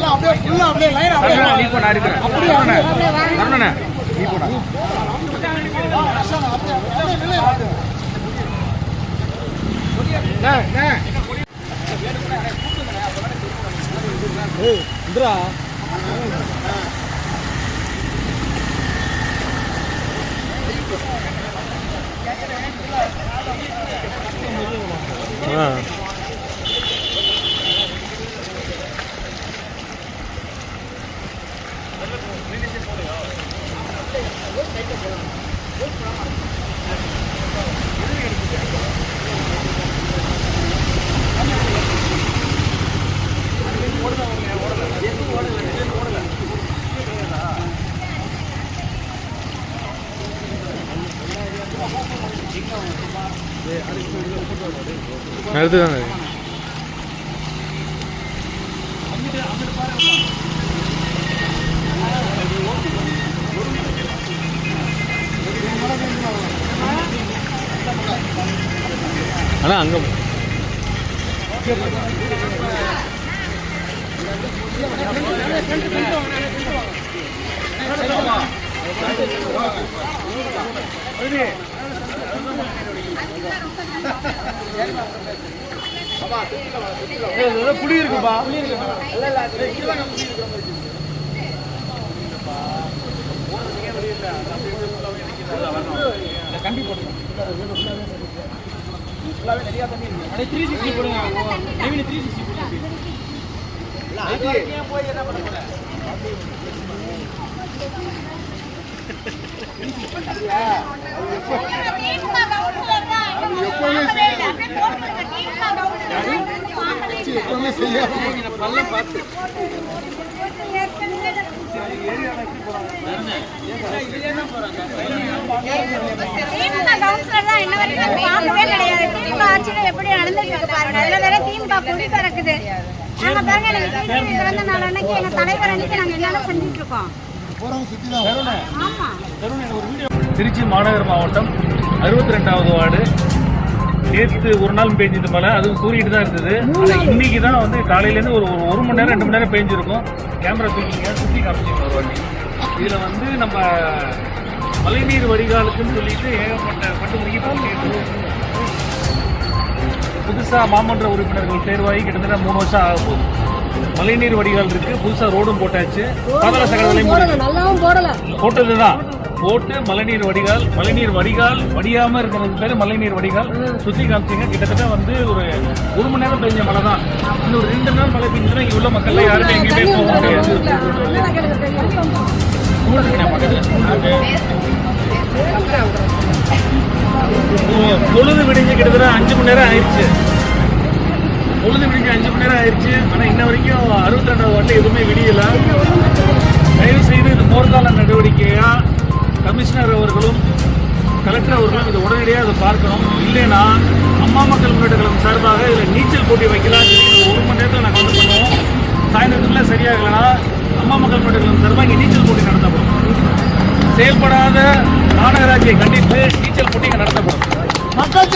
நீ போன இருக்கிறேன் நீ போன இந்திரா அடுத்துதாங்க ஆனா அங்க புளி இருக்குப்பா கம்பி போடுங்க நிறைய தண்ணி இருக்கு 360 போடுங்க 360 போய் என்ன பண்ண போற எப்படி நடந்துட்டு பாருங்க. அதுல வேற திமுக கொடி பறக்குது. நாங்க பாருங்க பிறந்த நாள் அன்னைக்கு எங்க தலைவர் அன்னைக்கு நாங்க என்ன செஞ்சுட்டு இருக்கோம். திருச்சி மாநகர் மாவட்டம் 62வது வார்டு. நேற்று ஒரு நாள் பெஞ்சிட்டு மழை, அதுவும் சூரியட்டு தான் இருந்தது. இன்னைக்கு தான் வந்து காலையிலேருந்து ஒரு மணி நேரம் 2 மணி நேரம் பெஞ்சிருக்கும். கேமரா தூக்கிங்க சுற்றி காமிச்சிங்க ஒரு வாட்டி. இதில் வந்து நம்ம மழைநீர் வடிகாலுக்குன்னு சொல்லிட்டு ஏகப்பட்ட பட்டு முறைக்கு புதுசாக மாமன்ற உறுப்பினர்கள் தேர்வாகி கிட்டத்தட்ட 3 வருஷம் ஆக போகுது. மழைநீர் வடிகால் இருக்கு, புதுசா ரோடும் போட்டாச்சு, பாதாள சகலையும் போட்டதுதான். போட்டு மழைநீர் வடிகால் வடியாம இருக்கிறது பேரு மழைநீர் வடிகால் சுத்தி காமிச்சிங்க. கிட்டத்தட்ட வந்து ஒரு 1 மணி நேரம் பெஞ்ச மழை தான். இன்னும் ஒரு 2 நாள் மழை பெஞ்சுன்னா இங்க உள்ள மக்கள் யாருமே எங்கேயுமே போக முடியாது. பொழுது விடிஞ்சு கிட்டத்தட்ட 5 மணி நேரம் ஆயிடுச்சு. ஆனா இன்ன வரைக்கும் 62வது வார்டில் எதுவுமே விடியல. தயவு செய்து இது போர்க்கால நடவடிக்கையா கமிஷனர் அவர்களும் கலெக்டர் அவர்களும் இதை உடனடியாக அதை பார்க்கணும். இல்லைன்னா அம்மா மக்கள் முன்னேற்ற கழகம் சார்பாக இதில் நீச்சல் போட்டி வைக்கலாம். 1 மணி நேரத்தில் நாங்கள் வந்து பண்ணுவோம். சாயந்தரத்துல சரியாகலன்னா அம்மா மக்கள் முன்னேற்ற கழகம் சார்பாக இங்கே நீச்சல் போட்டி நடத்தப்படும். செயல்படாத மாநகராட்சியை கண்டித்து நீச்சல் போட்டி இங்கே நடத்தப்படும். மக்கள்